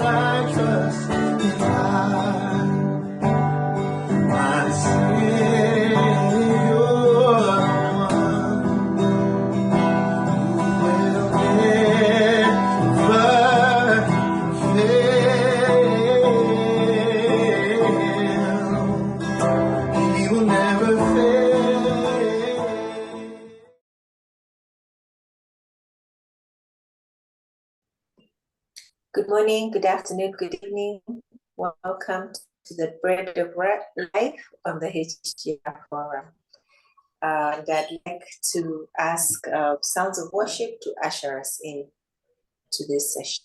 I trust in God, my Savior, will never fail. He will never fail. Good morning, good afternoon, good evening. Welcome to the Bread of Life on the HGR Forum. And I'd like to ask Sounds of Worship to usher us in to this session.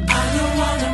I don't wanna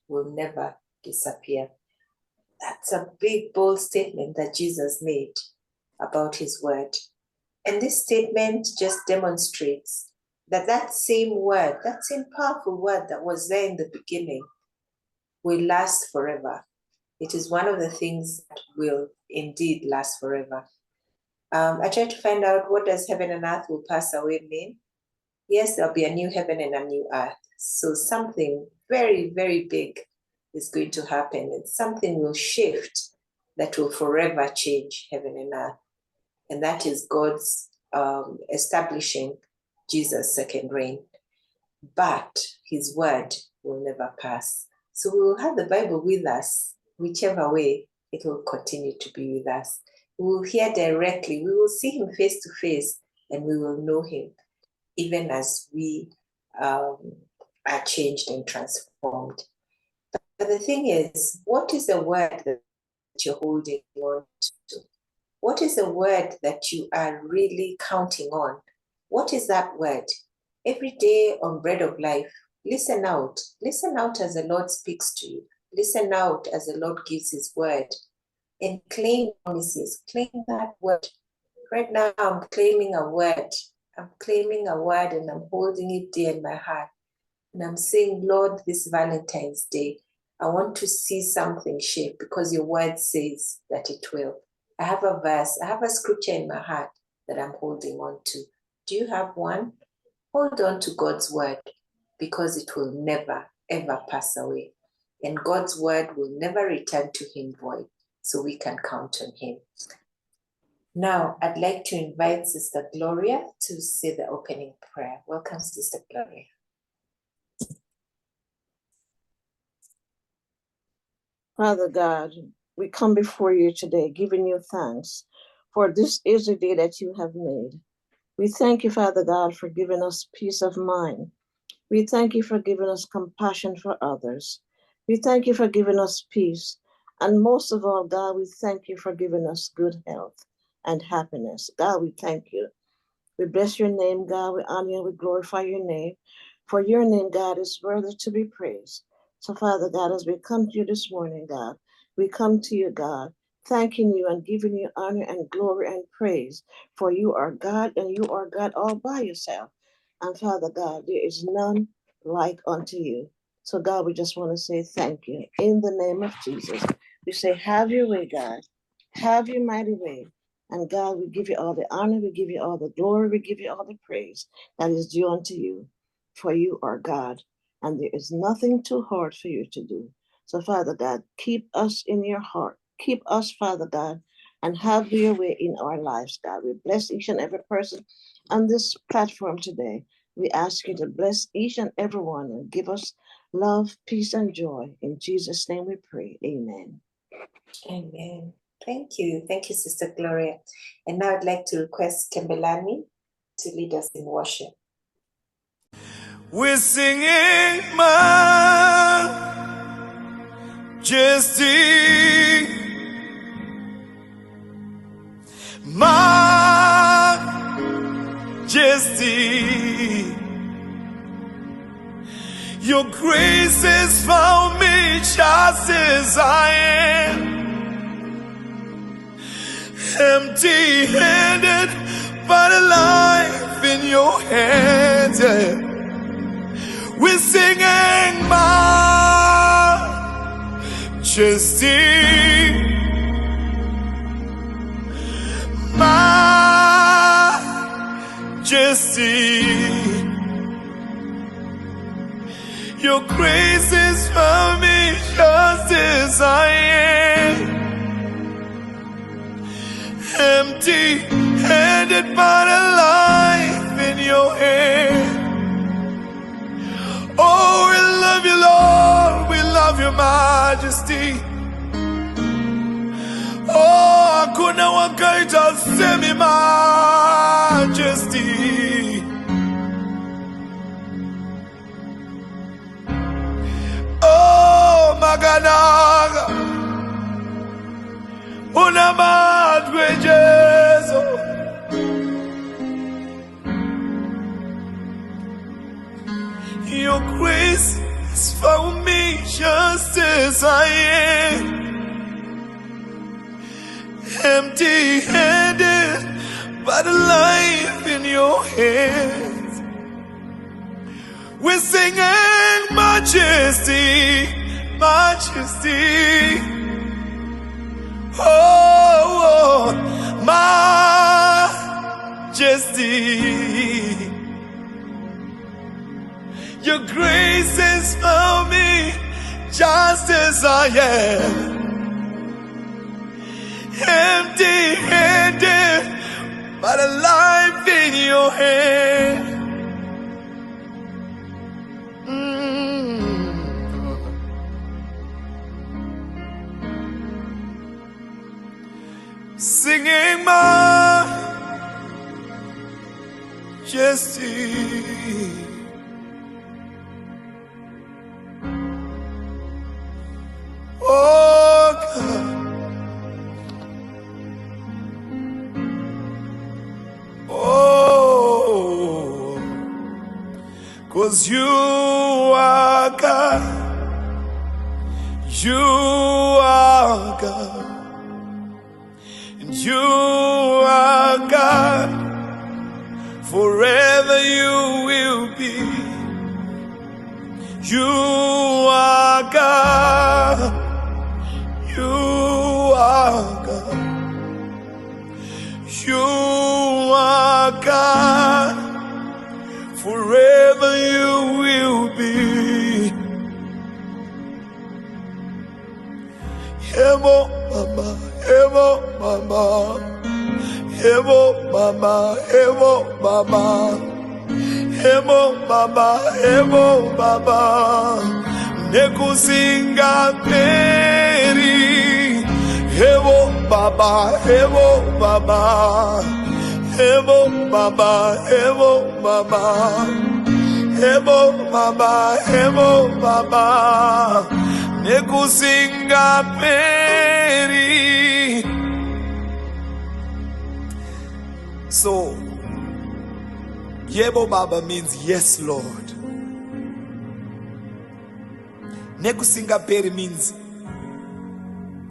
will never disappear. That's a big, bold statement that Jesus made about his word. And this statement just demonstrates that that same word, that same powerful word that was there in the beginning, will last forever. It is one of the things that will indeed last forever. I tried to find out, what does heaven and earth will pass away mean? Yes, there'll be a new heaven and a new earth. So something very, very big is going to happen, and something will shift that will forever change heaven and earth. And that is God's establishing Jesus' second reign. But his word will never pass. So we will have the Bible with us, whichever way it will continue to be with us. We will hear directly, we will see him face to face, and we will know him, even as we are changed and transformed. But the thing is, what is the word that you're holding on to? What is the word that you are really counting on? What is that word? Every day on Bread of Life, listen out. Listen out as the Lord speaks to you. Listen out as the Lord gives his word. And claim promises. Claim that word. Right now, I'm claiming a word. I'm claiming a word, and I'm holding it dear in my heart. And I'm saying, Lord, this Valentine's Day, I want to see something shape, because your word says that it will. I have a verse, I have a scripture in my heart that I'm holding on to. Do you have one? Hold on to God's word, because it will never, ever pass away. And God's word will never return to him void, so we can count on him. Now, I'd like to invite Sister Gloria to say the opening prayer. Welcome, Sister Gloria. Father God, we come before you today, giving you thanks, for this is the day that you have made. We thank you, Father God, for giving us peace of mind. We thank you for giving us compassion for others. We thank you for giving us peace. And most of all, God, we thank you for giving us good health and happiness. God, we thank you. We bless your name, God. We honor you. We glorify your name. For your name, God, is worthy to be praised. So, Father God, as we come to you this morning, God, we come to you, God, thanking you and giving you honor and glory and praise. For you are God, and you are God all by yourself. And Father God, there is none like unto you. So, God, we just want to say thank you. In the name of Jesus, we say, have your way, God. Have your mighty way. And God, we give you all the honor, we give you all the glory, we give you all the praise that is due unto you. For you are God, and there is nothing too hard for you to do. So, Father God, keep us in your heart. Keep us, Father God, and have your way in our lives, God. We bless each and every person on this platform today. We ask you to bless each and every one and give us love, peace, and joy. In Jesus' name we pray. Amen. Amen. Thank you. Thank you, Sister Gloria. And now I'd like to request Kembelani to lead us in worship. We're singing Majesty, Majesty. Your grace has found me just as I am, empty-handed, but alive in your hands. We're singing Majesty, Majesty. Your grace is for me just as I am, empty-handed but alive in your hand. Oh, we love you, Lord, we love your majesty. Oh, hakuna wakaita semi majesty. Oh, maganaga una madre Jesu. Your grace has found me just as I am, empty-handed, but alive in your hands. We're singing majesty, majesty. Oh, majesty. Your grace has found me just as I am, empty-handed, but alive in your hand. Singing majesty. Oh God, oh, 'cause you are God, you are God, and you are God, forever you will be. You are God. You are God. You are God. Forever you will be. Hemo mama, hemo mama, hemo mama, hemo mama, hemo mama, hemo mama. Nekusinga peri. Hevo baba, hevo baba, hevo baba, hevo baba, hevo baba, hevo baba. Nekusinga peri. So, Yebo Baba means yes, Lord. Nekusinga peri means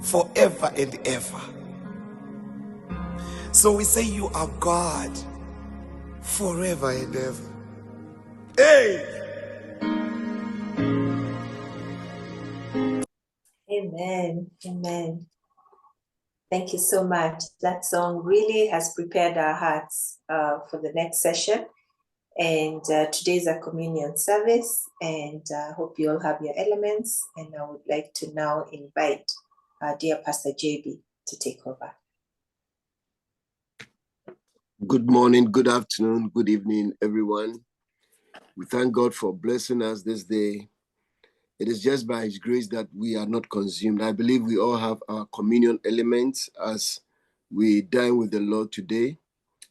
forever and ever. So we say you are God forever and ever. Hey! Amen. Amen. Thank you so much. That song really has prepared our hearts for the next session. And today's a communion service, and I hope you all have your elements. And I would like to now invite our dear Pastor JB to take over. Good morning, good afternoon, good evening, everyone. We thank God for blessing us this day. It is just by His grace that we are not consumed. I believe we all have our communion elements as we dine with the Lord today.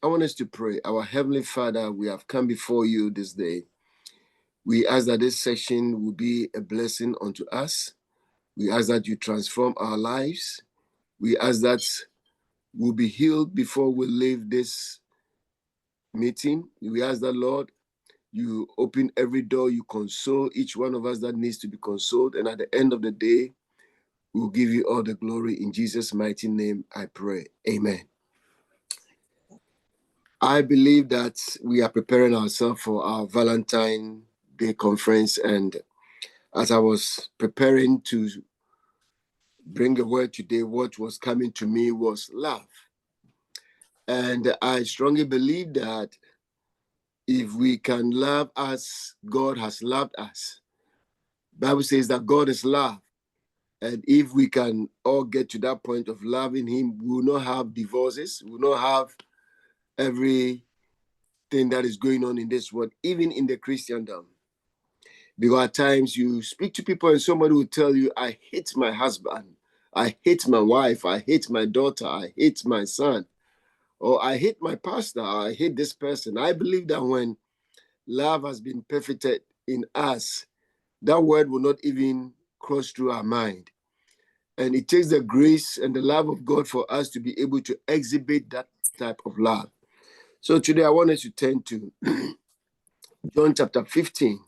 I want us to pray. Our Heavenly Father, we have come before you this day. We ask that this session will be a blessing unto us. We ask that you transform our lives. We ask that we'll be healed before we leave this meeting. We ask that, Lord, you open every door, you console each one of us that needs to be consoled. And at the end of the day, we'll give you all the glory. In Jesus' mighty name, I pray. Amen. I believe that we are preparing ourselves for our Valentine Day conference. And as I was preparing to bring a word today, what was coming to me was love. And I strongly believe that if we can love as God has loved us, the Bible says that God is love. And if we can all get to that point of loving Him, we will not have divorces, we will not have everything that is going on in this world, even in the Christendom. Because at times you speak to people and somebody will tell you, I hate my husband, I hate my wife, I hate my daughter, I hate my son, or I hate my pastor, I hate this person. I believe that when love has been perfected in us, that word will not even cross through our mind. And it takes the grace and the love of God for us to be able to exhibit that type of love. So today I want us to turn to John chapter 15,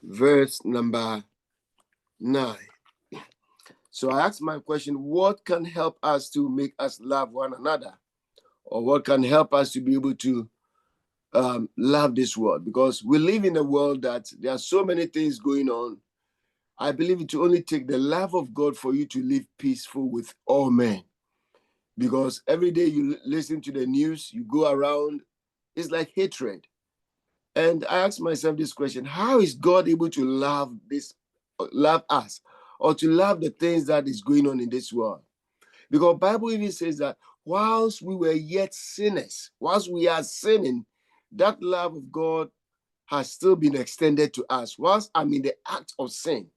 verse number 9. So I asked my question, what can help us to make us love one another? Or what can help us to be able to love this world? Because we live in a world that there are so many things going on. I believe it will only take the love of God for you to live peaceful with all men. Because every day you listen to the news, you go around, it's like hatred. And I asked myself this question, how is God able to love us, or to love the things that is going on in this world? Because Bible even says that whilst we were yet sinners, whilst we are sinning, that love of God has still been extended to us. Whilst I'm in the act of sin,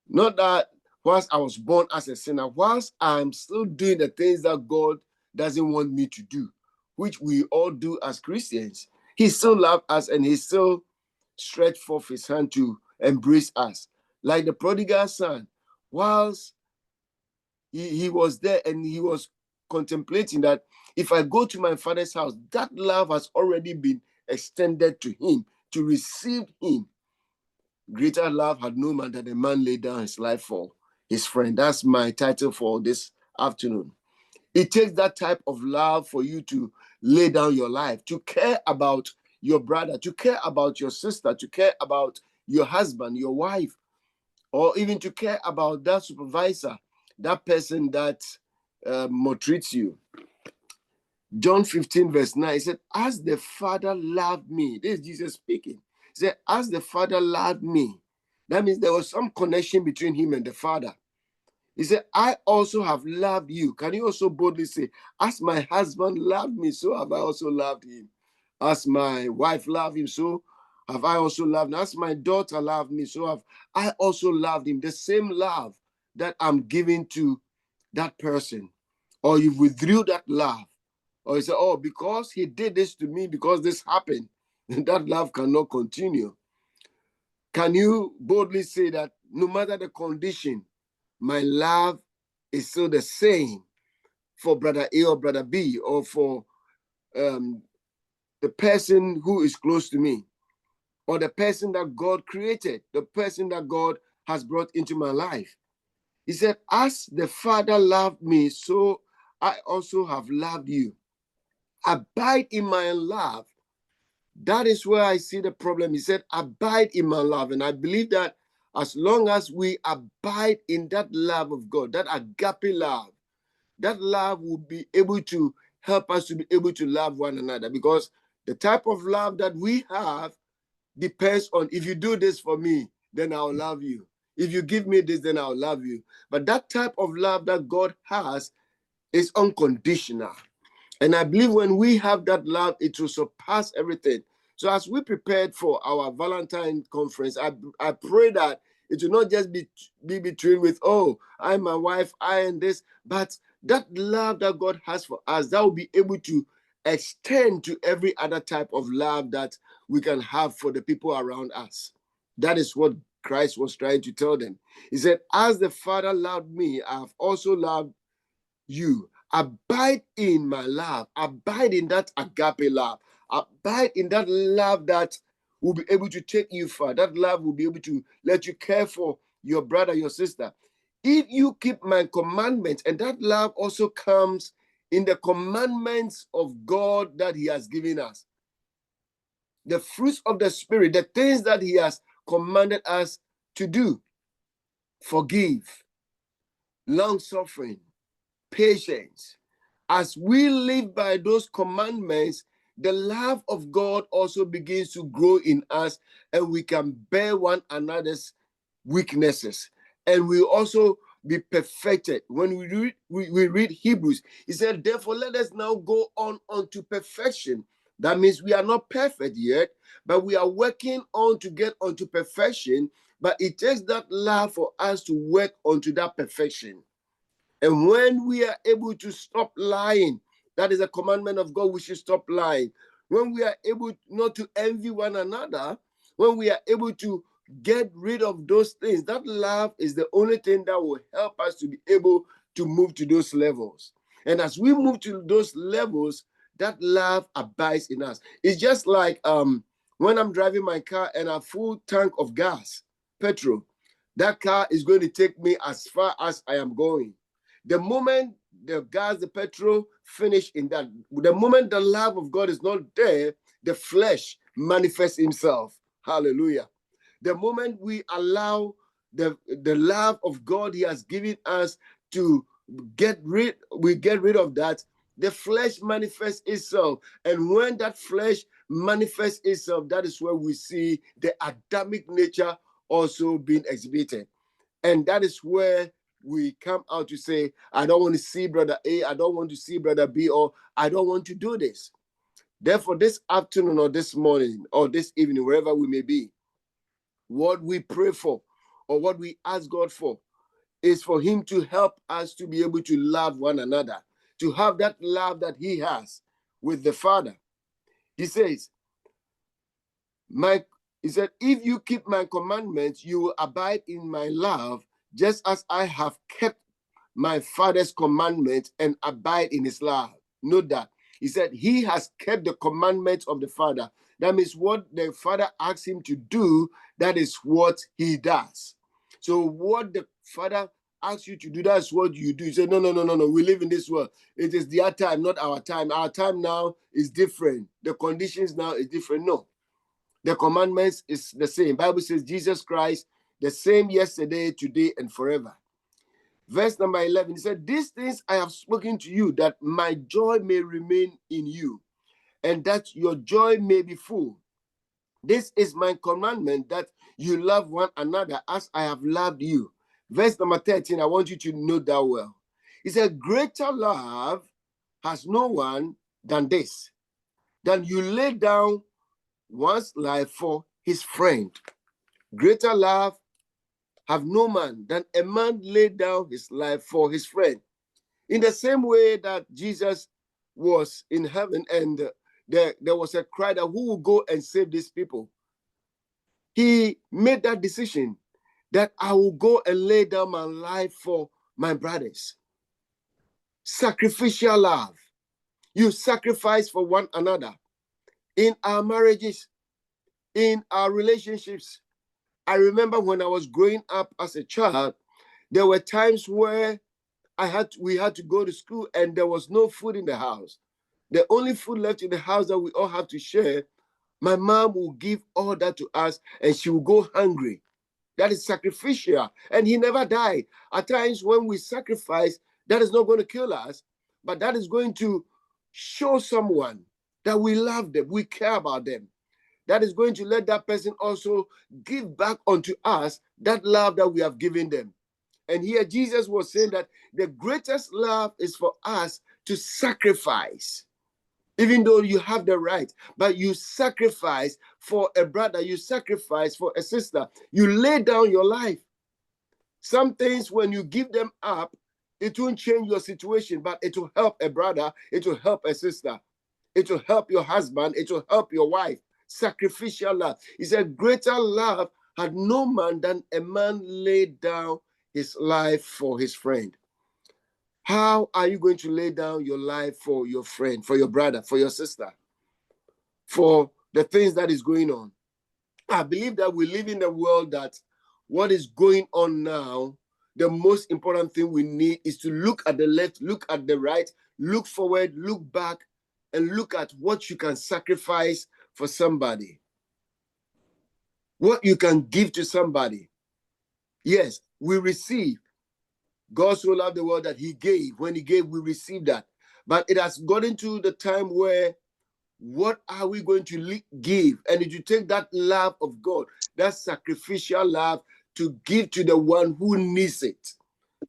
not that whilst I was born as a sinner, whilst I'm still doing the things that God doesn't want me to do, which we all do as Christians, he still loves us and he still stretched forth his hand to embrace us. Like the prodigal son, whilst he was there and he was contemplating that if I go to my father's house, that love has already been extended to him, to receive him. Greater love had no man that a man laid down his life for his friend. That's my title for this afternoon. It takes that type of love for you to lay down your life, to care about your brother, to care about your sister, to care about your husband, your wife, or even to care about that supervisor, that person that maltreats you. John 15 verse 9, he said, as the Father loved me. This is Jesus speaking. He said, as the Father loved me. That means there was some connection between him and the Father. He said, I also have loved you. Can you also boldly say, as my husband loved me, so have I also loved him. As my wife loved him, so have I also loved him. As my daughter loved me, so have I also loved him. The same love that I'm giving to that person. Or you withdrew that love. Or you say, oh, because he did this to me, because this happened, that love cannot continue. Can you boldly say that no matter the condition, my love is still the same for brother A or brother B, or for the person who is close to me, or the person that God created, the person that God has brought into my life? He said, as the Father loved me, so I also have loved you. Abide in my love. That is where I see the problem. He said, abide in my love. And I believe that as long as we abide in that love of God, that agape love, that love will be able to help us to be able to love one another. Because the type of love that we have depends on, if you do this for me, then I'll love you. If you give me this, then I'll love you. But that type of love that God has is unconditional. And I believe when we have that love, it will surpass everything. So as we prepared for our Valentine conference, I pray that it will not just be between with, oh, I, my wife, I, and this, but that love that God has for us, that will be able to extend to every other type of love that we can have for the people around us. That is what Christ was trying to tell them. He said, as the Father loved me, I have also loved you. Abide in my love. Abide in that agape love. Abide in that love that will be able to take you far. That love will be able to let you care for your brother, your sister. If you keep my commandments, and that love also comes in the commandments of God that he has given us. The fruits of the Spirit, the things that he has commanded us to do. Forgive, long-suffering, patience. As we live by those commandments, the love of God also begins to grow in us, and we can bear one another's weaknesses. And we also be perfected. When we read Hebrews, he said, therefore, let us now go on unto perfection. That means we are not perfect yet, but we are working on to get unto perfection. But it takes that love for us to work unto that perfection. And when we are able to stop lying, that is a commandment of God, we should stop lying. When we are able not to envy one another, when we are able to get rid of those things, that love is the only thing that will help us to be able to move to those levels. And as we move to those levels, that love abides in us. It's just like when I'm driving my car and a full tank of gas, petrol, That car is going to take me as far as I am going. The moment the gas, the petrol finish in that, the moment the love of God is not there, the flesh manifests himself. Hallelujah. The moment we allow the love of God he has given us to get rid of that, the flesh manifests itself. And when that flesh manifests itself, that is where we see the Adamic nature also being exhibited. And that is where we come out to say, I don't want to see brother A, I don't want to see brother B, or I don't want to do this. Therefore, this afternoon or this morning or this evening, wherever we may be, what we pray for or what we ask God for is for him to help us to be able to love one another, to have that love that he has with the Father. He says, he said, if you keep my commandments, you will abide in my love, just as I have kept my Father's commandments and abide in his love. Note that. He said, he has kept the commandments of the Father. That means what the Father asks him to do, that is what he does. So what the Father asks you to do, that's what you do. You say, no, we live in this world. It is their time, not our time. Our time now is different. The conditions now is different. No. The commandments is the same. Bible says Jesus Christ, the same yesterday, today, and forever. Verse number 11, he said, these things I have spoken to you, that my joy may remain in you, and that your joy may be full. This is my commandment, that you love one another as I have loved you. Verse number 13, I want you to note that well. He said, greater love has no one than this, than you lay down one's life for his friend. Greater love have no man than a man lay down his life for his friend. In the same way that Jesus was in heaven and there was a cry that who will go and save these people? He made that decision that I will go and lay down my life for my brothers. Sacrificial love. You sacrifice for one another. In our marriages, in our relationships. I remember when I was growing up as a child, there were times where we had to go to school and there was no food in the house. The only food left in the house that we all have to share, my mom will give all that to us and she will go hungry. That is sacrificial. And he never died. At times when we sacrifice, that is not going to kill us, but that is going to show someone that we love them, we care about them. That is going to let that person also give back unto us that love that we have given them. And here Jesus was saying that the greatest love is for us to sacrifice. Even though you have the right, but you sacrifice for a brother, you sacrifice for a sister. You lay down your life. Some things, when you give them up, it won't change your situation, but it will help a brother, it will help a sister. It will help your husband, it will help your wife. Sacrificial love. He said, greater love had no man than a man laid down his life for his friend. How are you going to lay down your life for your friend, for your brother, for your sister, for the things that is going on? I believe that we live in a world that what is going on now, the most important thing we need is to look at the left, look at the right, look forward, look back, and look at what you can sacrifice for somebody, what you can give to somebody. Yes, we receive. God so loved the world that he gave. When he gave, we received that. But it has gotten to the time where what are we going to give? And if you take that love of God, that sacrificial love, to give to the one who needs it.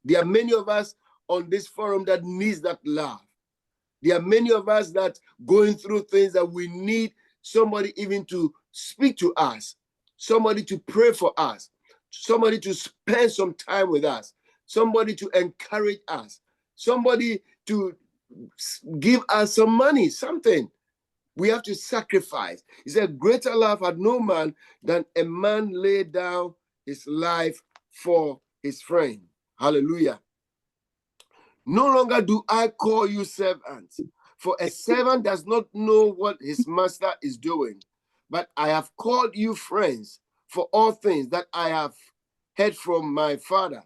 There are many of us on this forum that needs that love. There are many of us that going through things that we need somebody even to speak to us, somebody to pray for us, somebody to spend some time with us, somebody to encourage us, somebody to give us some money, something. We have to sacrifice. He said, greater love had no man than a man lay down his life for his friend. Hallelujah. No longer do I call you servants, for a servant does not know what his master is doing. But I have called you friends, for all things that I have heard from my Father.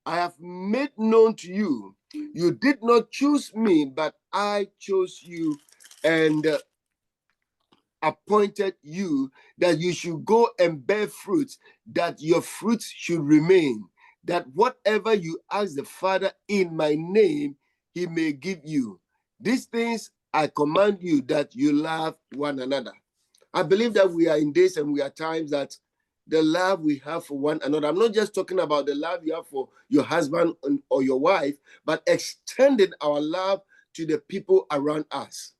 I have made known to you. You did not choose me, but I chose you and appointed you that you should go and bear fruits, that your fruits should remain, that whatever you ask the Father in my name, he may give you. These things I command you, that you love one another. I believe that we are in days and we are times that the love we have for one another, I'm not just talking about the love you have for your husband or your wife, but extending our love to the people around us.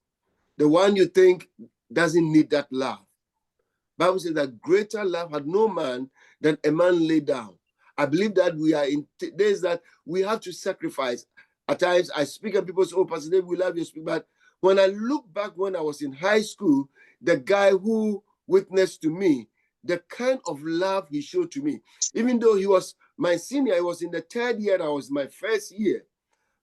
The one you think doesn't need that love. Bible says that greater love had no man than a man laid down. I believe that we are in days that we have to sacrifice. At times I speak and people say, oh, Pastor Dave, we love you. But when I look back when I was in high school, the guy who witnessed to me, the kind of love he showed to me, even though he was my senior, I was in the third year, I was my first year,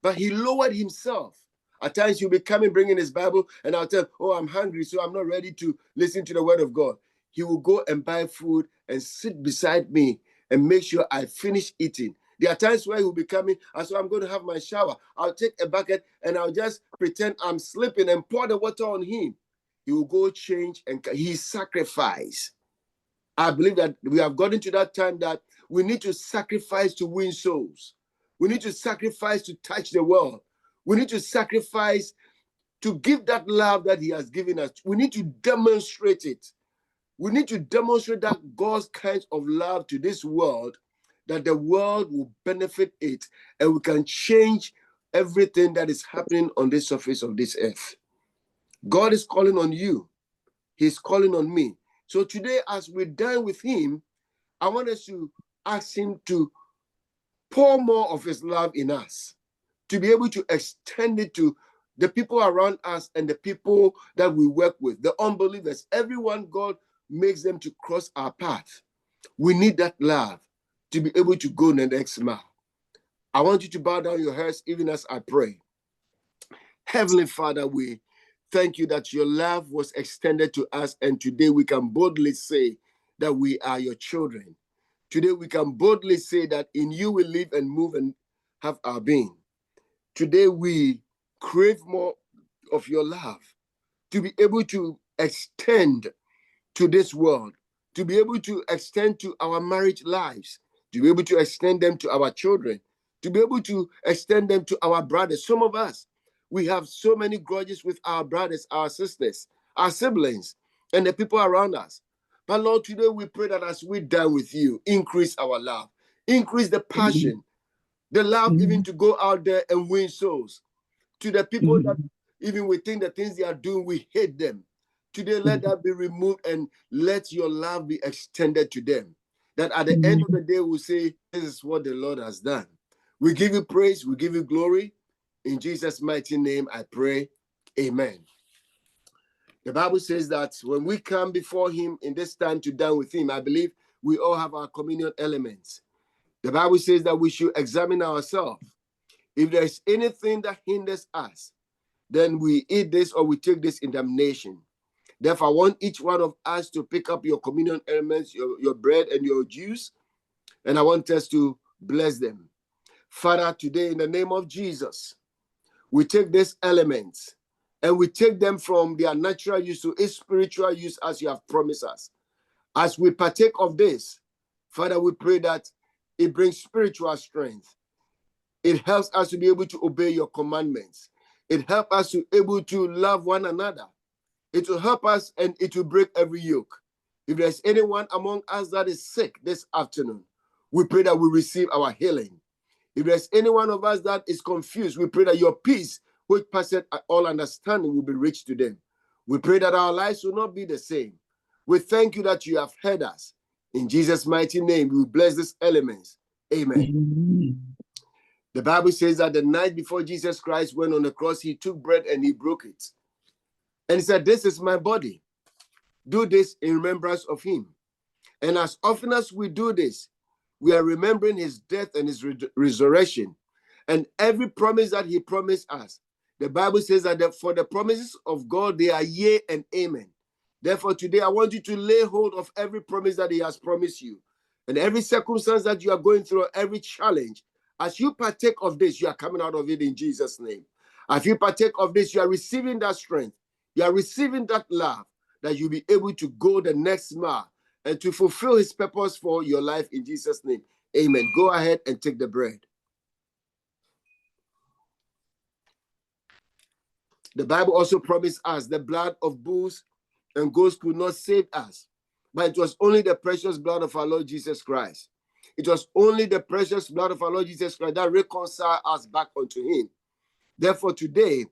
but he lowered himself. At times he'll be coming, bringing his Bible, and I'll tell him, oh, I'm hungry, so I'm not ready to listen to the word of God. He will go and buy food and sit beside me and make sure I finish eating. There are times where he'll be coming, and so I'm going to have my shower. I'll take a bucket and I'll just pretend I'm sleeping and pour the water on him. He will go change and he sacrificed. I believe that we have gotten to that time that we need to sacrifice to win souls. We need to sacrifice to touch the world. We need to sacrifice to give that love that he has given us. We need to demonstrate it. We need to demonstrate that God's kind of love to this world, that the world will benefit it, and we can change everything that is happening on the surface of this earth. God is calling on you. He's calling on me. So today, as we dine with him, I want us to ask him to pour more of his love in us, to be able to extend it to the people around us and the people that we work with, the unbelievers, everyone God makes them to cross our path. We need that love to be able to go the next mile. I want you to bow down your heads even as I pray. Heavenly Father, we thank you that your love was extended to us, and today we can boldly say that we are your children. Today we can boldly say that in you we live and move and have our being. Today we crave more of your love, to be able to extend to this world, to be able to extend to our marriage lives, to be able to extend them to our children, to be able to extend them to our brothers. Some of us, we have so many grudges with our brothers, our sisters, our siblings, and the people around us. But Lord, today we pray that as we dine with you, increase our love, increase the passion, the love even to go out there and win souls. To the people that even we think the things they are doing, we hate them. Today, let that be removed and let your love be extended to them. That at the end of the day, we'll say, this is what the Lord has done. We give you praise, we give you glory. In Jesus' mighty name, I pray. Amen. The Bible says that when we come before him in this time to dine with him, I believe we all have our communion elements. The Bible says that we should examine ourselves. If there is anything that hinders us, then we eat this or we take this in damnation. Therefore, I want each one of us to pick up your communion elements, your bread and your juice, and I want us to bless them. Father, today in the name of Jesus, we take these elements and we take them from their natural use to its spiritual use as you have promised us. As we partake of this, Father, we pray that it brings spiritual strength. It helps us to be able to obey your commandments. It helps us to be able to love one another. It will help us and it will break every yoke. If there's anyone among us that is sick this afternoon, we pray that we receive our healing. If there's any one of us that is confused, we pray that your peace, which passeth all understanding, will be reached to them. We pray that our lives will not be the same. We thank you that you have heard us. In Jesus' mighty name, we bless these elements. Amen. The Bible says that the night before Jesus Christ went on the cross, he took bread and he broke it. And he said, this is my body. Do this in remembrance of him. And as often as we do this, we are remembering his death and his resurrection. And every promise that he promised us, the Bible says that for the promises of God, they are yea and amen. Therefore, today I want you to lay hold of every promise that he has promised you. And every circumstance that you are going through, every challenge, as you partake of this, you are coming out of it in Jesus' name. As you partake of this, you are receiving that strength. You are receiving that love, that you'll be able to go the next mile and to fulfill his purpose for your life in Jesus' name. Amen. Go ahead and take the bread. The Bible also promised us the blood of bulls and goats could not save us, but it was only the precious blood of our Lord Jesus Christ. It was only the precious blood of our Lord Jesus Christ that reconciled us back unto him. Therefore, today,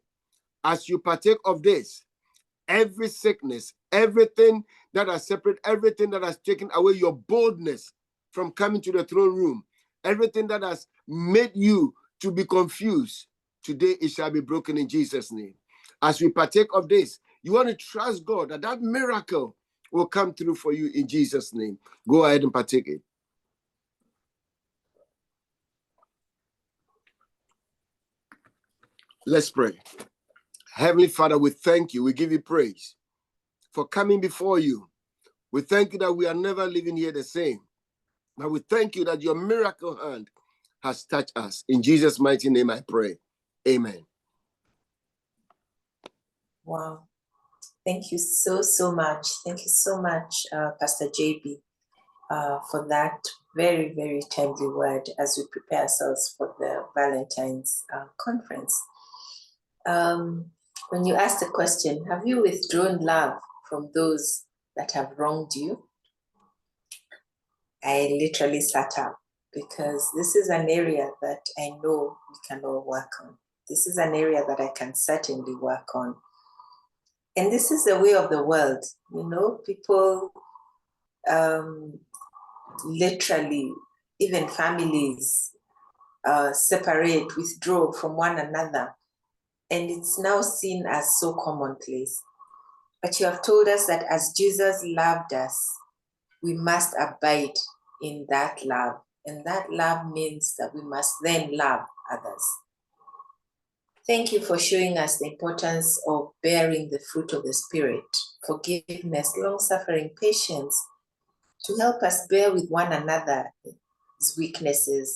as you partake of this, every sickness, everything that has separated, everything that has taken away your boldness from coming to the throne room, everything that has made you to be confused, today it shall be broken in Jesus' name. As we partake of this, you want to trust God that that miracle will come through for you in Jesus' name. Go ahead and partake it. Let's pray. Heavenly Father, we thank you. We give you praise for coming before you. We thank you that we are never leaving here the same. But we thank you that your miracle hand has touched us. In Jesus' mighty name I pray. Amen. Wow. Thank you so much. Thank you so much, Pastor JB, for that very, very timely word as we prepare ourselves for the Valentine's conference. When you asked the question, have you withdrawn love from those that have wronged you? I literally sat up because this is an area that I know we can all work on. This is an area that I can certainly work on. And this is the way of the world. You know, people literally, even families separate, withdraw from one another. And it's now seen as so commonplace. But you have told us that as Jesus loved us, we must abide in that love. And that love means that we must then love others. Thank you for showing us the importance of bearing the fruit of the Spirit, forgiveness, long-suffering, patience, to help us bear with one another's weaknesses.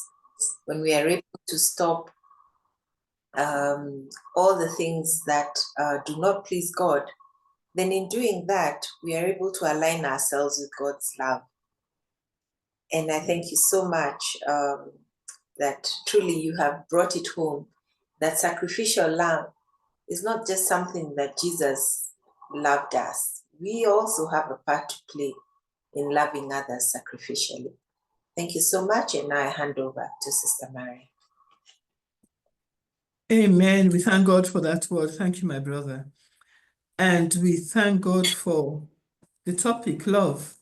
When we are able to stop all the things that do not please God, then in doing that, we are able to align ourselves with God's love. And I thank you so much that truly you have brought it home, that sacrificial love is not just something that Jesus loved us. We also have a part to play in loving others sacrificially. Thank you so much, and now I hand over to Sister Mary. Amen. We thank God for that word. Thank you, my brother. And we thank God for the topic, love.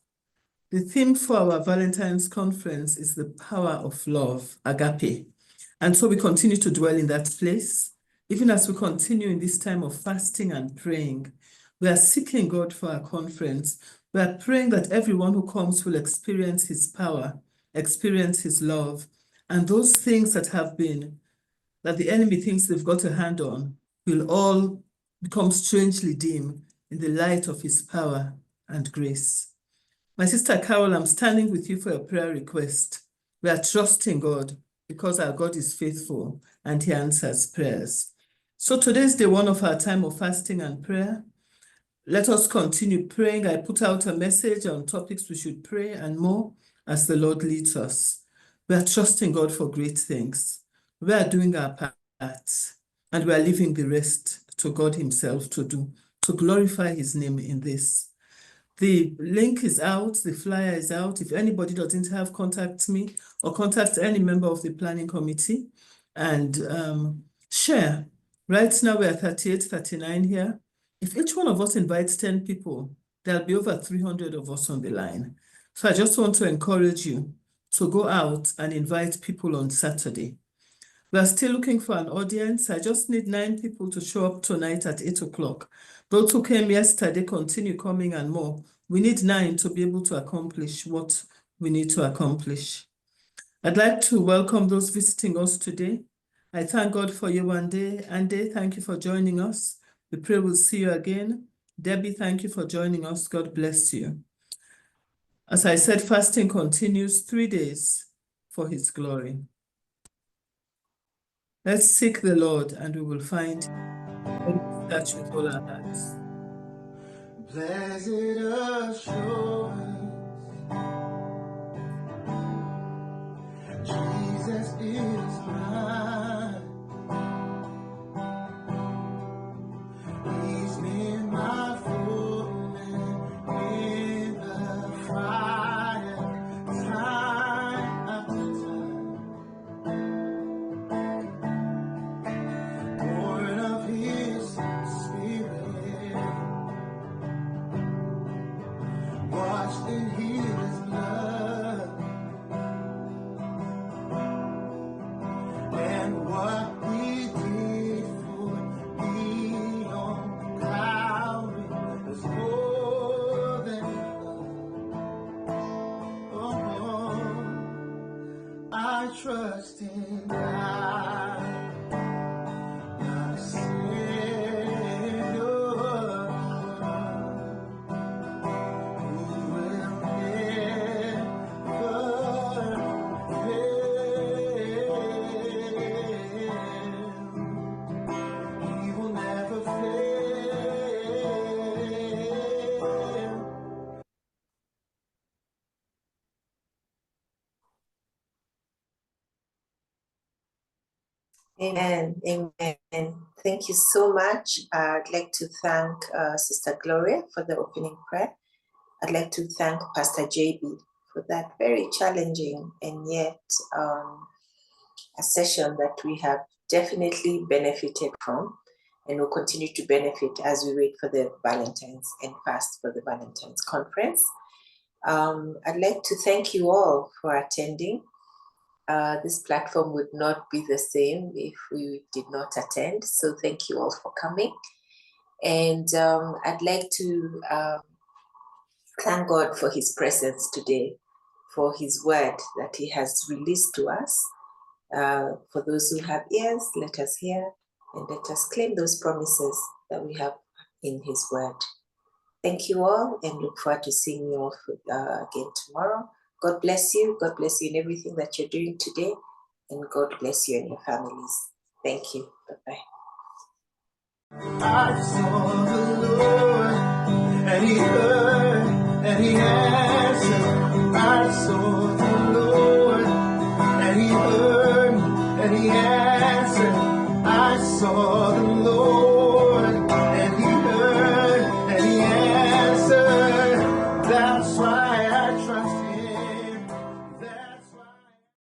The theme for our Valentine's conference is the power of love, agape. And so we continue to dwell in that place. Even as we continue in this time of fasting and praying, we are seeking God for our conference. We are praying that everyone who comes will experience his power, experience his love, and those things that the enemy thinks they've got a hand on will all become strangely dim in the light of his power and grace. My sister Carol, I'm standing with you for a prayer request. We are trusting God because our God is faithful and he answers prayers. So today's day one of our time of fasting and prayer. Let us continue praying. I put out a message on topics we should pray and more as the Lord leads us. We are trusting God for great things. We are doing our part and we are leaving the rest to God himself to do, to glorify his name in this. The link is out, the flyer is out. If anybody doesn't have, contact me or contact any member of the planning committee and share. Right now we're 38, 39 here. If each one of us invites 10 people, there'll be over 300 of us on the line. So I just want to encourage you to go out and invite people on Saturday. We're still looking for an audience. I just need 9 people to show up tonight at 8 o'clock. Those who came yesterday continue coming and more. We need 9 to be able to accomplish what we need to accomplish. I'd like to welcome those visiting us today. I thank God for you one day. Ande, thank you for joining us. We pray we'll see you again. Debbie, thank you for joining us. God bless you. As I said, fasting continues 3 days for his glory. Let's seek the Lord and we will find that with all our hearts. Blessed assurance, Jesus is mine. He's been my footman in the fire, time after time. Born of his spirit, washed in his blood, and what he did for me on Calvary is more than enough. Oh, I trust in God, my Savior, who will never fail. He will never fail. Amen. Amen. Thank you so much. I'd like to thank Sister Gloria for the opening prayer. I'd like to thank Pastor JB for that very challenging and yet a session that we have definitely benefited from and will continue to benefit as we wait for the Valentine's and fast for the Valentine's conference. I'd like to thank you all for attending. This platform would not be the same if we did not attend. So thank you all for coming. And I'd like to thank God for his presence today, for his word that he has released to us. For those who have ears, let us hear and let us claim those promises that we have in his word. Thank you all and look forward to seeing you all again tomorrow. God bless you. God bless you in everything that you're doing today. And God bless you and your families. Thank you. Bye-bye. I saw the Lord, and he heard, and he answered. I saw the Lord, and he heard, and he answered. I saw the Lord.